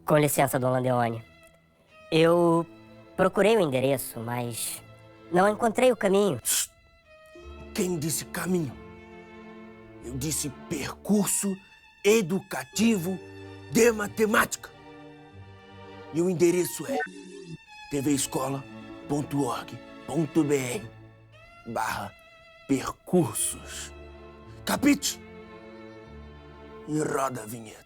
Com licença, Dona Leone. Eu procurei o endereço, mas não encontrei o caminho. Quem disse caminho? Eu disse percurso educativo de matemática. E o endereço é tvescola.org.br/percursos. Capite? E roda a vinheta.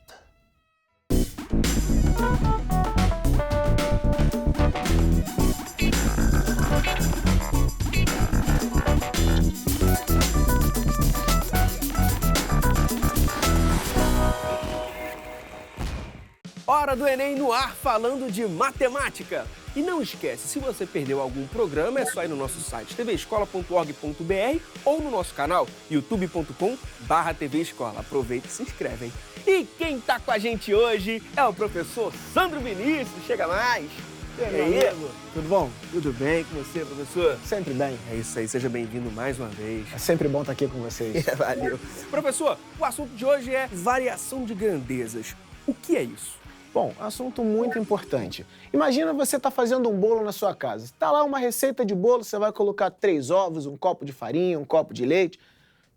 Hora do Enem no ar, falando de matemática. E não esquece, se você perdeu algum programa, é só ir no nosso site tvescola.org.br ou no nosso canal youtube.com/tvescola. Aproveita e se inscreve, hein? E quem tá com a gente hoje é o professor Sandro Vinícius. Chega mais! E aí, amigo? Tudo bom? Tudo bem com você, professor? Sempre bem. É isso aí, seja bem-vindo mais uma vez. É sempre bom estar aqui com vocês. Valeu. Professor, o assunto de hoje é variação de grandezas. O que é isso? Bom, assunto muito importante. Imagina você tá fazendo um bolo na sua casa. Tá lá uma receita de bolo, você vai colocar 3 ovos, um copo de farinha, um copo de leite.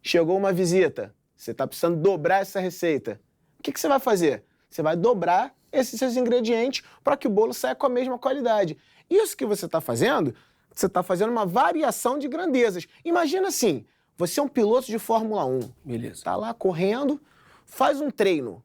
Chegou uma visita, você tá precisando dobrar essa receita. O que você vai fazer? Você vai dobrar esses seus ingredientes para que o bolo saia com a mesma qualidade. Isso que você está fazendo uma variação de grandezas. Imagina assim, você é um piloto de Fórmula 1. Beleza. Tá lá correndo, faz um treino.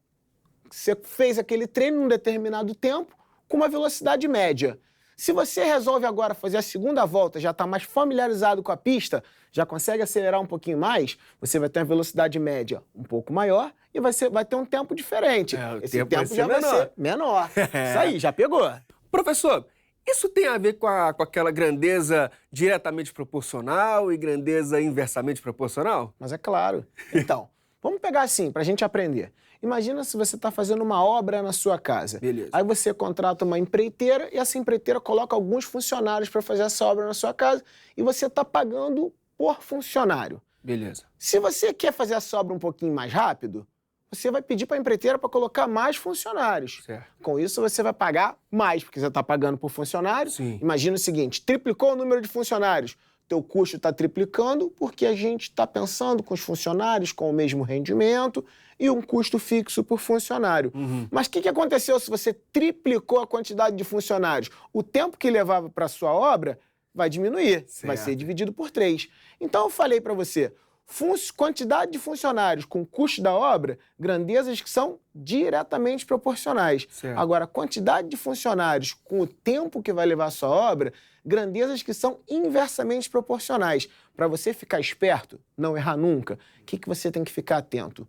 Você fez aquele treino num determinado tempo com uma velocidade média. Se você resolve agora fazer a segunda volta, já está mais familiarizado com a pista, já consegue acelerar um pouquinho mais, você vai ter uma velocidade média um pouco maior e vai ter um tempo diferente. Esse tempo já vai ser menor. Isso aí, já pegou. Professor, isso tem a ver com aquela grandeza diretamente proporcional e grandeza inversamente proporcional? Mas é claro. Então, vamos pegar assim, para a gente aprender. Imagina se você está fazendo uma obra na sua casa. Beleza. Aí você contrata uma empreiteira e essa empreiteira coloca alguns funcionários para fazer essa obra na sua casa e você está pagando por funcionário. Beleza. Se você quer fazer essa obra um pouquinho mais rápido, você vai pedir para a empreiteira para colocar mais funcionários. Certo. Com isso, você vai pagar mais, porque você está pagando por funcionário. Sim. Imagina o seguinte, triplicou o número de funcionários. Teu custo está triplicando porque a gente está pensando com os funcionários com o mesmo rendimento e um custo fixo por funcionário. Mas o que aconteceu se você triplicou a quantidade de funcionários? O tempo que levava para a sua obra vai diminuir, vai ser dividido por 3. Então eu falei para você, quantidade de funcionários com o custo da obra, grandezas que são diretamente proporcionais. Certo. Agora, quantidade de funcionários com o tempo que vai levar a sua obra, grandezas que são inversamente proporcionais. Para você ficar esperto, não errar nunca, o que você tem que ficar atento?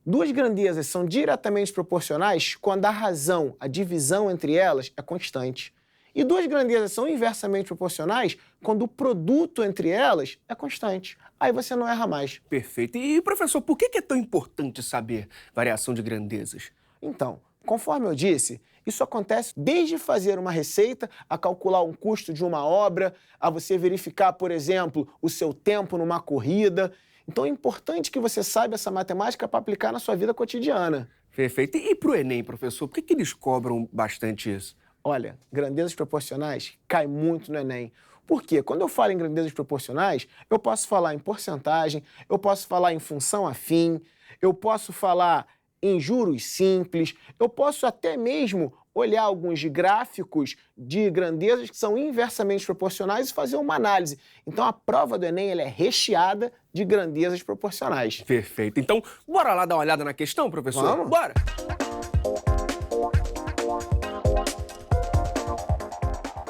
2 grandezas são diretamente proporcionais quando a razão, a divisão entre elas é constante. E 2 grandezas são inversamente proporcionais quando o produto entre elas é constante. Aí você não erra mais. Perfeito. E, professor, por que é tão importante saber variação de grandezas? Então, conforme eu disse, isso acontece desde fazer uma receita, a calcular um custo de uma obra, a você verificar, por exemplo, o seu tempo numa corrida. Então é importante que você saiba essa matemática para aplicar na sua vida cotidiana. Perfeito. E para o Enem, professor, por que eles cobram bastante isso? Olha, grandezas proporcionais cai muito no Enem. Por quê? Quando eu falo em grandezas proporcionais, eu posso falar em porcentagem, eu posso falar em função afim, eu posso falar em juros simples, eu posso até mesmo olhar alguns gráficos de grandezas que são inversamente proporcionais e fazer uma análise. Então a prova do Enem ela é recheada de grandezas proporcionais. Perfeito. Então, bora lá dar uma olhada na questão, professor? Vamos? Bora!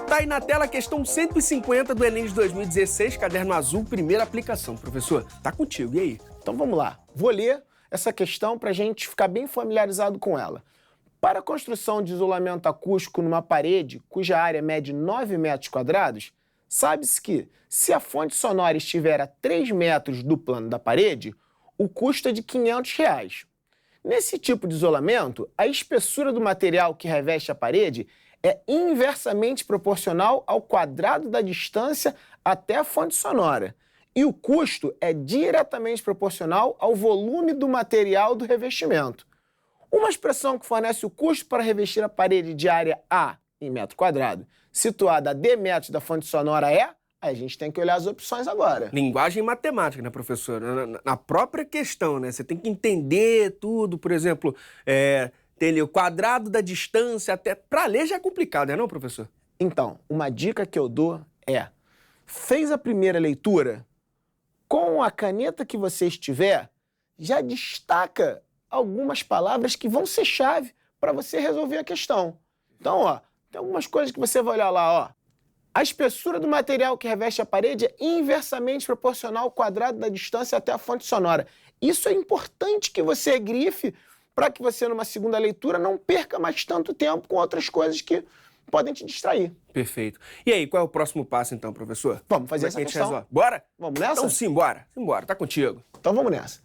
Tá aí na tela a questão 150 do Enem de 2016, caderno azul, primeira aplicação. Professor, tá contigo, e aí? Então vamos lá. Vou ler essa questão para a gente ficar bem familiarizado com ela. Para a construção de isolamento acústico numa parede cuja área mede 9 metros quadrados, sabe-se que, se a fonte sonora estiver a 3 metros do plano da parede, o custo é de R$ 500. Nesse tipo de isolamento, a espessura do material que reveste a parede é inversamente proporcional ao quadrado da distância até a fonte sonora. E o custo é diretamente proporcional ao volume do material do revestimento. Uma expressão que fornece o custo para revestir a parede de área A em metro quadrado, situada a D metros da fonte sonora é... Aí a gente tem que olhar as opções agora. Linguagem matemática, né, professor? Na própria questão, né? Você tem que entender tudo, por exemplo, tem ali o quadrado da distância até... Para ler já é complicado, não é, professor? Então, uma dica que eu dou é: fez a primeira leitura? Com a caneta que você estiver, já destaca algumas palavras que vão ser chave para você resolver a questão. Então, ó, tem algumas coisas que você vai olhar lá, ó. A espessura do material que reveste a parede é inversamente proporcional ao quadrado da distância até a fonte sonora. Isso é importante que você grife para que você, numa segunda leitura, não perca mais tanto tempo com outras coisas que podem te distrair. Perfeito. E aí, qual é o próximo passo, então, professor? Vamos fazer Como é essa que a gente questão. resolve? Bora? Vamos nessa? Então, simbora. Simbora, tá contigo. Então vamos nessa.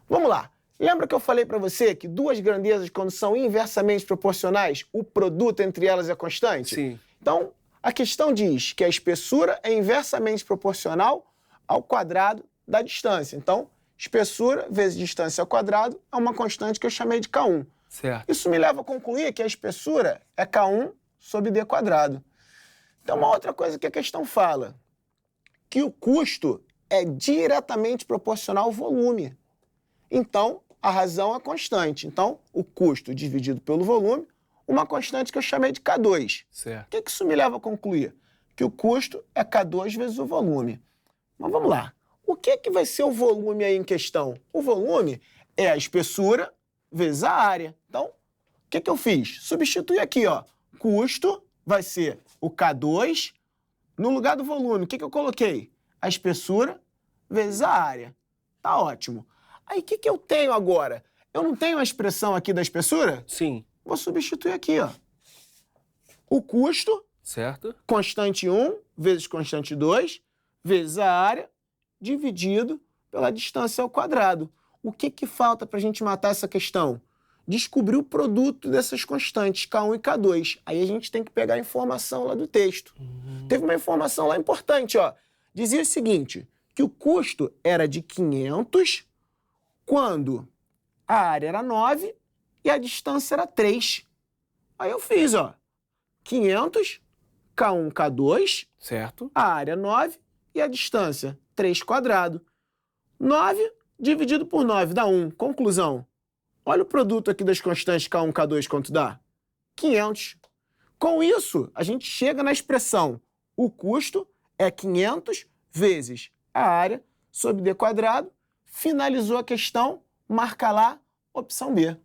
Vamos lá. Lembra que eu falei para você que duas grandezas, quando são inversamente proporcionais, o produto entre elas é constante? Sim. Então, a questão diz que a espessura é inversamente proporcional ao quadrado da distância. Então, espessura vezes distância ao quadrado é uma constante que eu chamei de K1. Certo. Isso me leva a concluir que a espessura é K1 sobre D quadrado. Então, uma outra coisa que a questão fala, que o custo é diretamente proporcional ao volume. Então, a razão é constante. Então, o custo dividido pelo volume, uma constante que eu chamei de K2. Certo. O que isso me leva a concluir? Que o custo é K2 vezes o volume. Mas vamos lá. O que vai ser o volume aí em questão? O volume é a espessura vezes a área. Então, o que eu fiz? Substitui aqui, ó. Custo vai ser o K2 no lugar do volume. O que eu coloquei? A espessura vezes a área. Tá ótimo. Aí, o que eu tenho agora? Eu não tenho a expressão aqui da espessura? Sim. Vou substituir aqui, ó. O custo, Certo. constante 1 vezes constante 2, vezes a área, dividido pela distância ao quadrado. O que falta para a gente matar essa questão? Descobrir o produto dessas constantes, K1 e K2. Aí a gente tem que pegar a informação lá do texto. Teve uma informação lá importante, ó. Dizia o seguinte, que o custo era de 500 quando a área era 9 e a distância era 3. Aí eu fiz, ó, 500, K1, K2, Certo. a área 9 e a distância 3 quadrado. 9 dividido por 9 dá 1. Conclusão. Olha o produto aqui das constantes K1, K2 quanto dá? 500. Com isso, a gente chega na expressão. O custo é 500 vezes a área sobre D quadrado. Finalizou a questão, marca lá, opção B.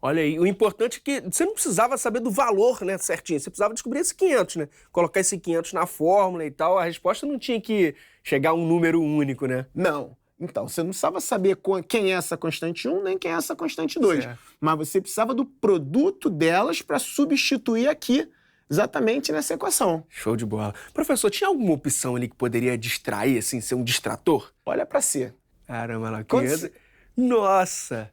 Olha aí, o importante é que você não precisava saber do valor, né, certinho. Você precisava descobrir esse 500, né? Colocar esse 500 na fórmula e tal. A resposta não tinha que chegar a um número único, né? Não. Então, você não precisava saber quem é essa constante 1, nem quem é essa constante 2. Certo. Mas você precisava do produto delas para substituir aqui, exatamente nessa equação. Show de bola. Professor, tinha alguma opção ali que poderia distrair, assim, ser um distrator? Olha para C. Caramba, lá, Quando 500... Nossa!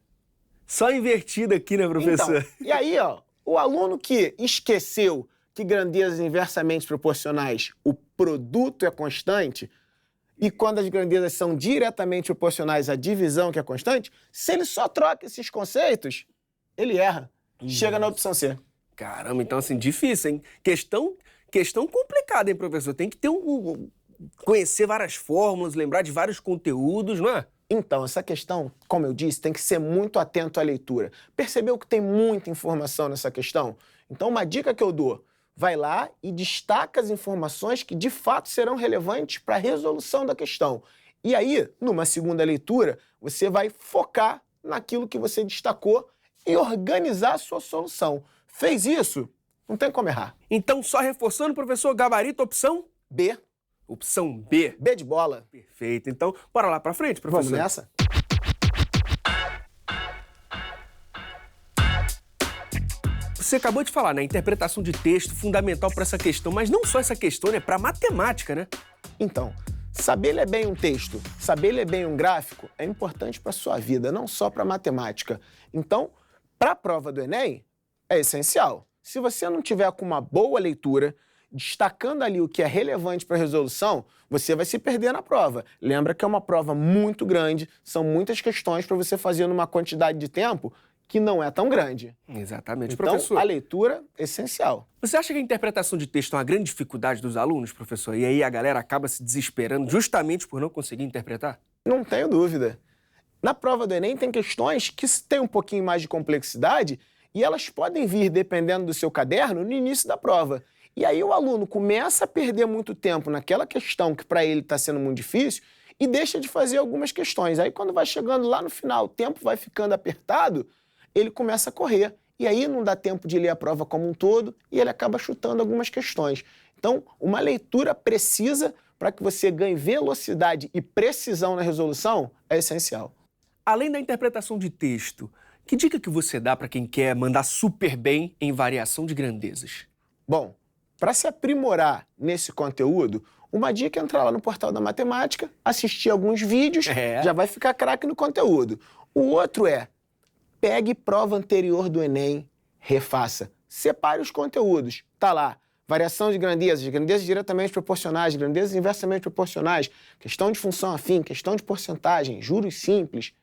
Só invertido aqui, né, professor? Então, e aí, ó, o aluno que esqueceu que grandezas inversamente proporcionais, o produto é constante, e quando as grandezas são diretamente proporcionais à divisão, que é constante, se ele só troca esses conceitos, ele erra. Chega na opção C. Caramba, então assim, difícil, hein? Questão complicada, hein, professor? Tem que ter conhecer várias fórmulas, lembrar de vários conteúdos, não é? Então, essa questão, como eu disse, tem que ser muito atento à leitura. Percebeu que tem muita informação nessa questão? Então, uma dica que eu dou, vai lá e destaca as informações que de fato serão relevantes para a resolução da questão. E aí, numa segunda leitura, você vai focar naquilo que você destacou e organizar a sua solução. Fez isso? Não tem como errar. Então, só reforçando, professor, gabarito, opção? B. Opção B. B de bola. Perfeito. Então, bora lá pra frente, professor. Vamos nessa? Você acabou de falar, né? Interpretação de texto fundamental para essa questão, mas não só essa questão, né? Para matemática, né? Então, saber ler bem um texto, saber ler bem um gráfico é importante para a sua vida, não só para matemática. Então, para a prova do Enem, é essencial. Se você não tiver com uma boa leitura, destacando ali o que é relevante para a resolução, você vai se perder na prova. Lembra que é uma prova muito grande, são muitas questões para você fazer numa quantidade de tempo que não é tão grande. Exatamente, Então, professor. a leitura é essencial. Você acha que a interpretação de texto é uma grande dificuldade dos alunos, professor? E aí a galera acaba se desesperando justamente por não conseguir interpretar? Não tenho dúvida. Na prova do Enem tem questões que têm um pouquinho mais de complexidade e elas podem vir, dependendo do seu caderno, no início da prova. E aí o aluno começa a perder muito tempo naquela questão que para ele está sendo muito difícil e deixa de fazer algumas questões. Aí quando vai chegando lá no final, o tempo vai ficando apertado, ele começa a correr. E aí não dá tempo de ler a prova como um todo e ele acaba chutando algumas questões. Então, uma leitura precisa para que você ganhe velocidade e precisão na resolução é essencial. Além da interpretação de texto, que dica que você dá para quem quer mandar super bem em variação de grandezas? Bom, para se aprimorar nesse conteúdo, uma dica é entrar lá no portal da matemática, assistir alguns vídeos, já vai ficar craque no conteúdo. O outro é, pegue prova anterior do Enem, refaça. Separe os conteúdos. Tá lá, variação de grandezas diretamente proporcionais, grandezas inversamente proporcionais, questão de função afim, questão de porcentagem, juros simples.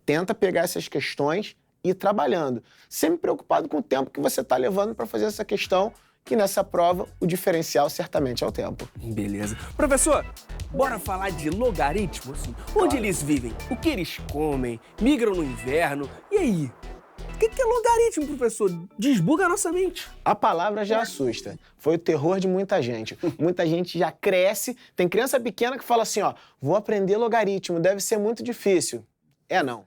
Tenta pegar essas questões e ir trabalhando. Sempre preocupado com o tempo que você está levando para fazer essa questão, que nessa prova o diferencial certamente é o tempo. Beleza. Professor, bora falar de logaritmos? Onde eles vivem? O que eles comem? Migram no inverno? E aí? O que é logaritmo, professor? Desbuga a nossa mente. A palavra já assusta. Foi o terror de muita gente. Muita gente já cresce. Tem criança pequena que fala assim, ó, vou aprender logaritmo, deve ser muito difícil. É não.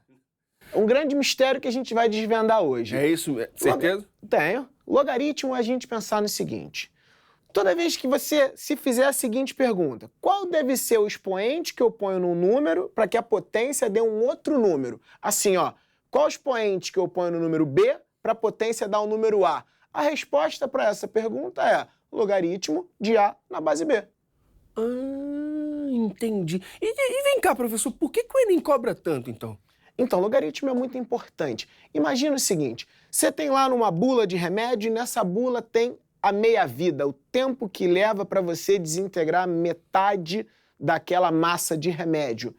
É um grande mistério que a gente vai desvendar hoje. É isso, certeza? Tenho. Logaritmo é a gente pensar no seguinte. Toda vez que você se fizer a seguinte pergunta, qual deve ser o expoente que eu ponho num número para que a potência dê um outro número? Assim, ó, qual expoente que eu ponho no número B para a potência dar o número A? A resposta para essa pergunta é logaritmo de A na base B. Entendi. E vem cá, professor, por que o Enem cobra tanto, então? Então, logaritmo é muito importante. Imagina o seguinte, você tem lá numa bula de remédio e nessa bula tem a meia-vida, o tempo que leva para você desintegrar metade daquela massa de remédio.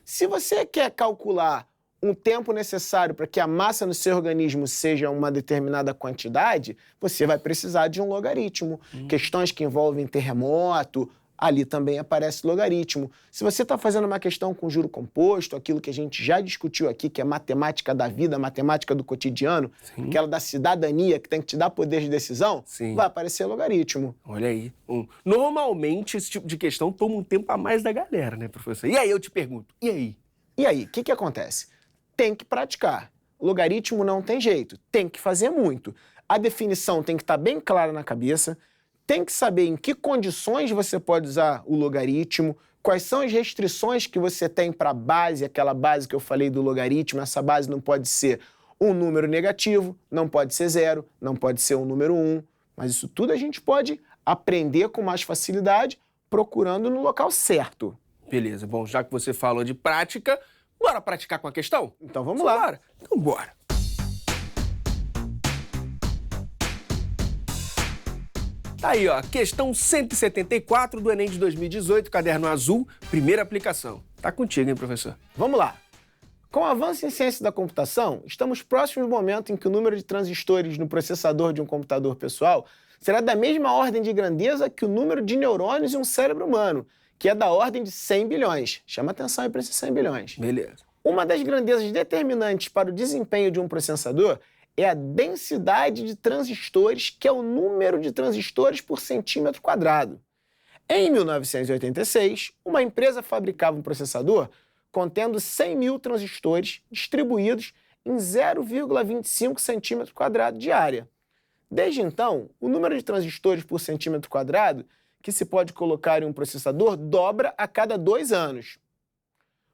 Se você quer calcular um tempo necessário para que a massa no seu organismo seja uma determinada quantidade, você vai precisar de um logaritmo. Questões que envolvem terremoto, ali também aparece logaritmo. Se você está fazendo uma questão com juro composto, aquilo que a gente já discutiu aqui, que é matemática da vida, matemática do cotidiano, aquela da cidadania, que tem que te dar poder de decisão, vai aparecer logaritmo. Olha aí. Normalmente, esse tipo de questão toma um tempo a mais da galera, né, professor? E aí eu te pergunto, e aí? E aí, o que acontece? Tem que praticar. Logaritmo não tem jeito, tem que fazer muito. A definição tem que estar bem clara na cabeça, tem que saber em que condições você pode usar o logaritmo, quais são as restrições que você tem para a base, aquela base que eu falei do logaritmo. Essa base não pode ser um número negativo, não pode ser 0, não pode ser um número 1, mas isso tudo a gente pode aprender com mais facilidade procurando no local certo. Beleza, bom, já que você falou de prática, bora praticar com a questão? Então vamos lá. Bora. Então bora. Tá aí, ó, questão 174 do Enem de 2018, caderno azul, primeira aplicação. Tá contigo, hein, professor? Vamos lá. Com o avanço em ciência da computação, estamos próximos do momento em que o número de transistores no processador de um computador pessoal será da mesma ordem de grandeza que o número de neurônios em um cérebro humano, que é da ordem de 100 bilhões. Chama atenção aí para esses 100 bilhões. Beleza. Uma das grandezas determinantes para o desempenho de um processador é a densidade de transistores, que é o número de transistores por centímetro quadrado. Em 1986, uma empresa fabricava um processador contendo 100 mil transistores distribuídos em 0,25 centímetro quadrado de área. Desde então, o número de transistores por centímetro quadrado que se pode colocar em um processador dobra a cada 2 anos.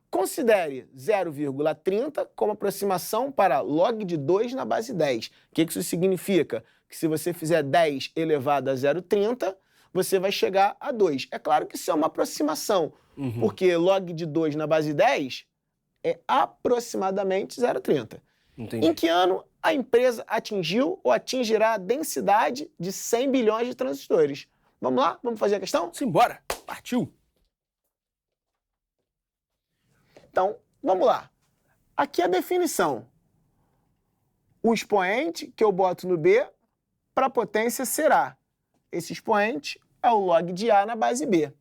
Considere 0,30 como aproximação para log de 2 na base 10. O que isso significa? Que se você fizer 10 elevado a 0,30, você vai chegar a 2. É claro que isso é uma aproximação, porque log de 2 na base 10 é aproximadamente 0,30. Entendi. Em que ano a empresa atingiu ou atingirá a densidade de 100 bilhões de transistores? Vamos lá? Vamos fazer a questão? Simbora! Partiu! Então, vamos lá. Aqui a definição. o expoente que eu boto no B para a potência ser A. Esse expoente é o log de A na base B.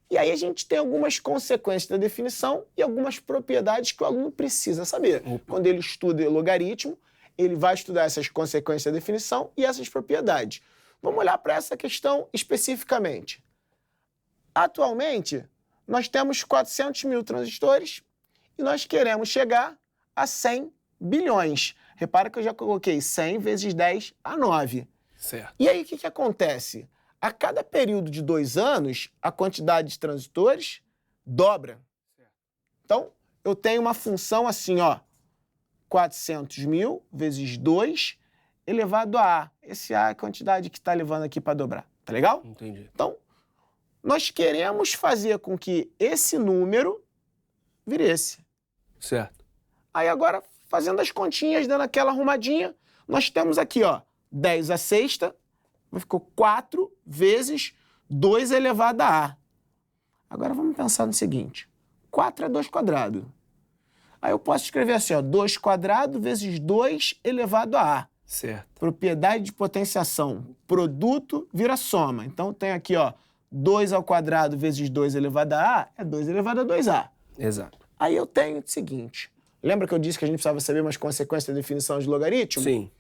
E aí a gente tem algumas consequências da definição e algumas propriedades que o aluno precisa saber. Quando ele estuda logaritmo, ele vai estudar essas consequências da definição e essas propriedades. Vamos olhar para essa questão especificamente. Atualmente, nós temos 400 mil transistores e nós queremos chegar a 100 bilhões. Repara que eu já coloquei 100 vezes 10 a 9. Certo. E aí, o que acontece? A cada período de 2 anos, a quantidade de transistores dobra. Então, eu tenho uma função assim, ó, 400 mil vezes 2 elevado a A. Esse A é a quantidade que está levando aqui para dobrar. Tá legal? Entendi. Então, nós queremos fazer com que esse número vire esse. Certo. Aí agora, fazendo as continhas, dando aquela arrumadinha, nós temos aqui, ó, 10 à sexta, ficou 4 vezes 2 elevado a A. Agora vamos pensar no seguinte, 4 é 2 quadrado. Aí eu posso escrever assim, ó, 2 quadrado vezes 2 elevado a A. Certo. Propriedade de potenciação, produto vira soma. Então tem aqui, ó, 2 ao quadrado vezes 2 elevado a A é 2 elevado a 2A. Exato. Aí eu tenho o seguinte, lembra que eu disse que a gente precisava saber umas consequências da definição de logaritmo? Sim.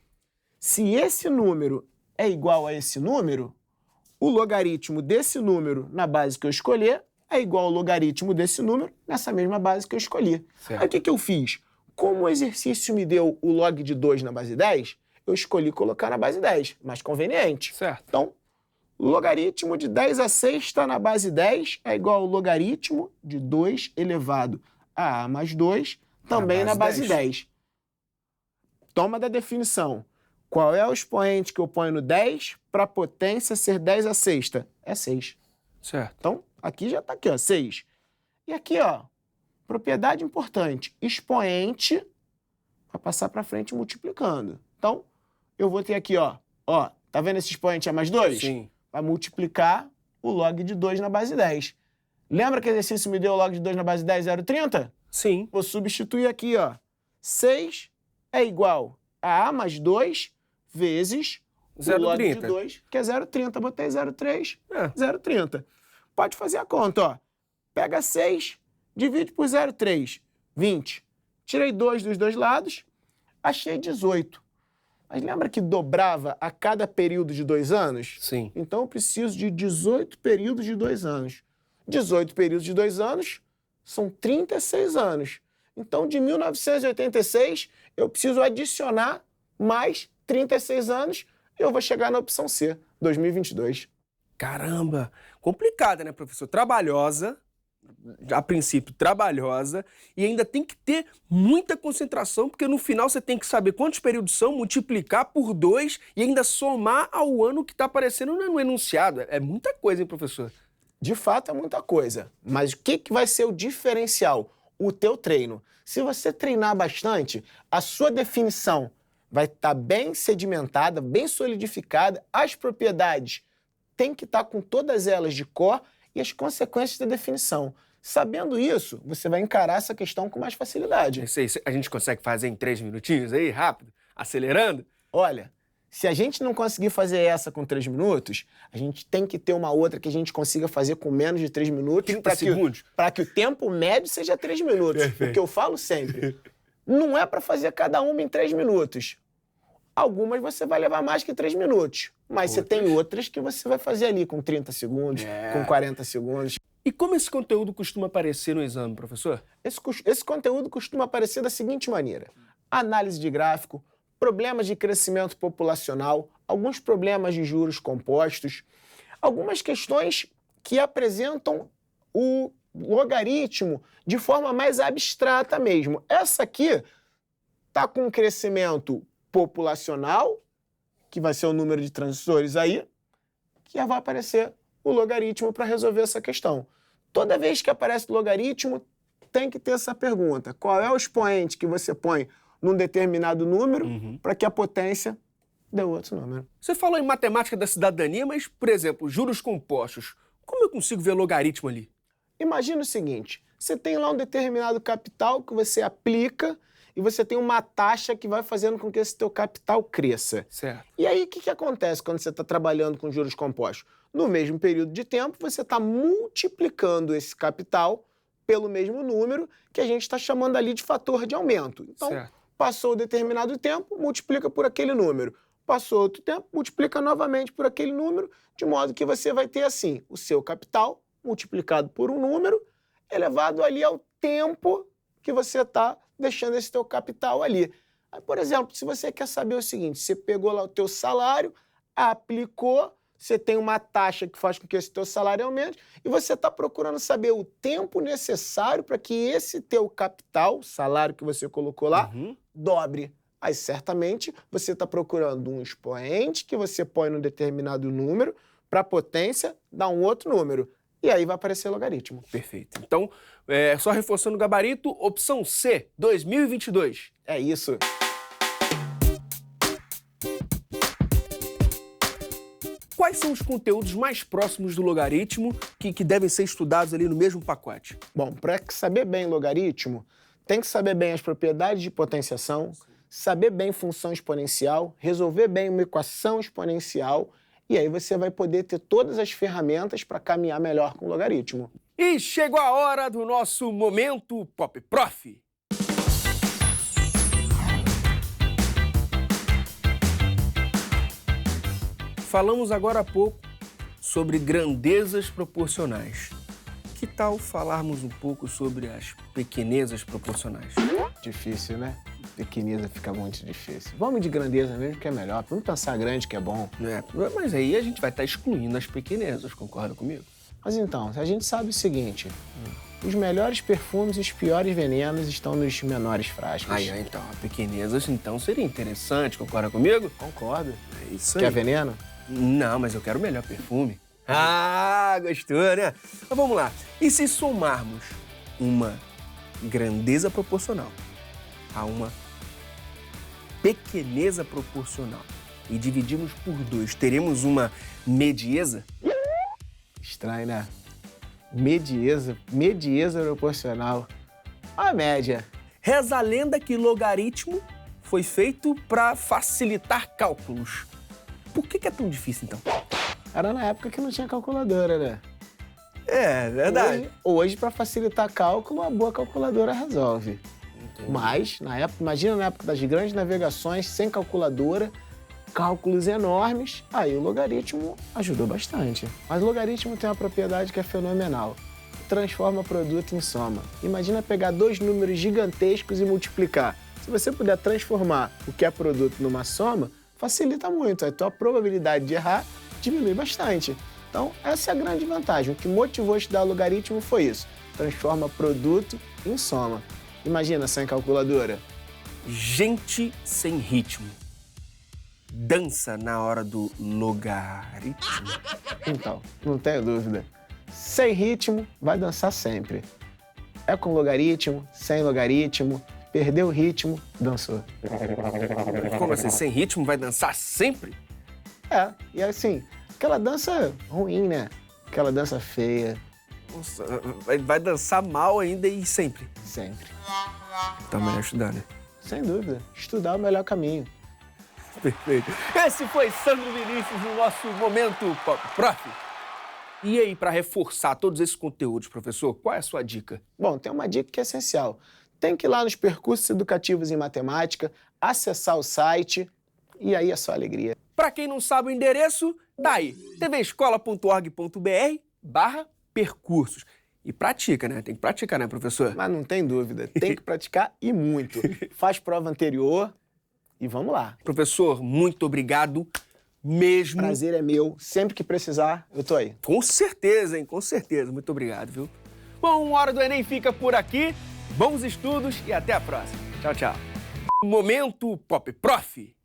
Se esse número é igual a esse número, o logaritmo desse número na base que eu escolher é igual ao logaritmo desse número nessa mesma base que eu escolhi. Certo. Aí o que eu fiz? Como o exercício me deu o log de 2 na base 10, eu escolhi colocar na base 10, mais conveniente. Certo. Então, logaritmo de 10 a sexta na base 10 é igual ao logaritmo de 2 elevado a A mais 2, também na base 10. Toma da definição. Qual é o expoente que eu ponho no 10 para a potência ser 10 a sexta? É 6. Certo. Então, aqui já está aqui, ó, 6. E aqui, ó, propriedade importante, expoente vai passar para frente multiplicando. Então, eu vou ter aqui, ó, tá vendo esse expoente A mais 2? Sim. Vai multiplicar o log de 2 na base 10. Lembra que o exercício me deu o log de 2 na base 10, 0,30? Sim. Vou substituir aqui, ó. 6 é igual a A mais 2 vezes o log de 2, que é 0,30. Botei 0,3, 0,30. Pode fazer a conta, ó. Pega 6, divide por 0,3, 20. Tirei 2 dos dois lados, achei 18. Mas lembra que dobrava a cada período de 2 anos? Sim. Então eu preciso de 18 períodos de 2 anos. 18 períodos de 2 anos são 36 anos. Então, de 1986, eu preciso adicionar mais 36 anos e eu vou chegar na opção C, 2022. Caramba! Complicada, né, professor? Trabalhosa, a princípio trabalhosa, e ainda tem que ter muita concentração, porque no final você tem que saber quantos períodos são, multiplicar por 2 e ainda somar ao ano que está aparecendo no enunciado. É muita coisa, hein, professor? De fato, é muita coisa. Mas o que vai ser o diferencial? O teu treino. Se você treinar bastante, a sua definição vai estar bem sedimentada, bem solidificada, as propriedades têm que estar com todas elas de cor e as consequências da definição. Sabendo isso, você vai encarar essa questão com mais facilidade. Isso aí, a gente consegue fazer em 3 minutinhos aí, rápido, acelerando? Olha, se a gente não conseguir fazer essa com 3 minutos, a gente tem que ter uma outra que a gente consiga fazer com menos de 3 minutos. 30 segundos. Para que o tempo médio seja 3 minutos. Perfeito. O que eu falo sempre, não é para fazer cada uma em 3 minutos. Algumas você vai levar mais que 3 minutos. Mas você tem outras que você vai fazer ali com 30 segundos, com 40 segundos. E como esse conteúdo costuma aparecer no exame, professor? Esse conteúdo costuma aparecer da seguinte maneira. Análise de gráfico, problemas de crescimento populacional, alguns problemas de juros compostos, algumas questões que apresentam o logaritmo de forma mais abstrata mesmo. Essa aqui está com um crescimento populacional, que vai ser o número de transistores aí, que vai aparecer o logaritmo para resolver essa questão. Toda vez que aparece o logaritmo, tem que ter essa pergunta. Qual é o expoente que você põe num determinado número para que a potência dê outro número? Você falou em matemática da cidadania, mas, por exemplo, juros compostos. Como eu consigo ver logaritmo ali? Imagina o seguinte, você tem lá um determinado capital que você aplica e você tem uma taxa que vai fazendo com que esse teu capital cresça. Certo. E aí, o que acontece quando você está trabalhando com juros compostos? No mesmo período de tempo, você está multiplicando esse capital pelo mesmo número, que a gente está chamando ali de fator de aumento. Então, Certo. passou determinado tempo, multiplica por aquele número. Passou outro tempo, multiplica novamente por aquele número, de modo que você vai ter, assim, o seu capital multiplicado por um número, elevado ali ao tempo que você está deixando esse teu capital ali. Aí, por exemplo, se você quer saber o seguinte, você pegou lá o teu salário, aplicou, você tem uma taxa que faz com que esse teu salário aumente e você está procurando saber o tempo necessário para que esse teu capital, salário que você colocou lá, dobre. Aí, certamente, você está procurando um expoente que você põe num determinado número para a potência dar um outro número. E aí vai aparecer logaritmo. Perfeito. Então, só reforçando o gabarito, opção C, 2022. É isso. Quais são os conteúdos mais próximos do logaritmo que devem ser estudados ali no mesmo pacote? Bom, para saber bem logaritmo, tem que saber bem as propriedades de potenciação, saber bem função exponencial, resolver bem uma equação exponencial, e aí você vai poder ter todas as ferramentas para caminhar melhor com o logaritmo. E chegou a hora do nosso Momento Pop Prof. Falamos agora há pouco sobre grandezas proporcionais. Que tal falarmos um pouco sobre as pequenezas proporcionais? Difícil, né? Pequeneza fica muito difícil. Vamos de grandeza mesmo, que é melhor. Vamos pensar grande, que é bom. Mas aí a gente vai estar excluindo as pequenezas, concorda comigo? Mas então, a gente sabe o seguinte, os melhores perfumes e os piores venenos estão nos menores frascos. Então, a pequenezas então seria interessante, concorda comigo? Concordo. É isso aí. Quer veneno? Não, mas eu quero o melhor perfume. Ah, gostou, né? Então vamos lá. E se somarmos uma grandeza proporcional a uma pequeneza proporcional e dividirmos por 2, teremos uma medieza? Estranho, né? Medieza proporcional. A média. Reza a lenda que logaritmo foi feito para facilitar cálculos. Por que é tão difícil, então? Era na época que não tinha calculadora, né? É, verdade. Hoje para facilitar cálculo, a boa calculadora resolve. Entendi. Mas, na época, imagina na época das grandes navegações, sem calculadora, cálculos enormes, aí o logaritmo ajudou bastante. Mas o logaritmo tem uma propriedade que é fenomenal. Transforma produto em soma. Imagina pegar 2 números gigantescos e multiplicar. Se você puder transformar o que é produto numa soma, facilita muito. A tua probabilidade de errar diminui bastante. Então, essa é a grande vantagem. O que motivou a estudar logaritmo foi isso. Transforma produto em soma. Imagina sem calculadora. Gente sem ritmo dança na hora do logaritmo? Então, não tenho dúvida. Sem ritmo, vai dançar sempre. É com logaritmo, sem logaritmo, perdeu o ritmo, dançou. Como assim? Sem ritmo vai dançar sempre? É, e assim, aquela dança ruim, né? Aquela dança feia. Nossa, vai dançar mal ainda e sempre? Sempre. Então melhor estudar, né? Sem dúvida. Estudar é o melhor caminho. Perfeito. Esse foi Sandro Vinícius no nosso Momento Pop Prof. E aí, para reforçar todos esses conteúdos, professor, qual é a sua dica? Bom, tem uma dica que é essencial. Tem que ir lá nos percursos educativos em matemática, acessar o site e aí é só alegria. Para quem não sabe o endereço, tá aí, tvescola.org.br/percursos. E pratica, né? Tem que praticar, né, professor? Mas não tem dúvida, tem que praticar e muito. Faz prova anterior e vamos lá. Professor, muito obrigado mesmo. Prazer é meu. Sempre que precisar, eu tô aí. Com certeza, hein? Com certeza. Muito obrigado, viu? Bom, Hora do Enem fica por aqui. Bons estudos e até a próxima. Tchau, tchau. Momento Pop Prof.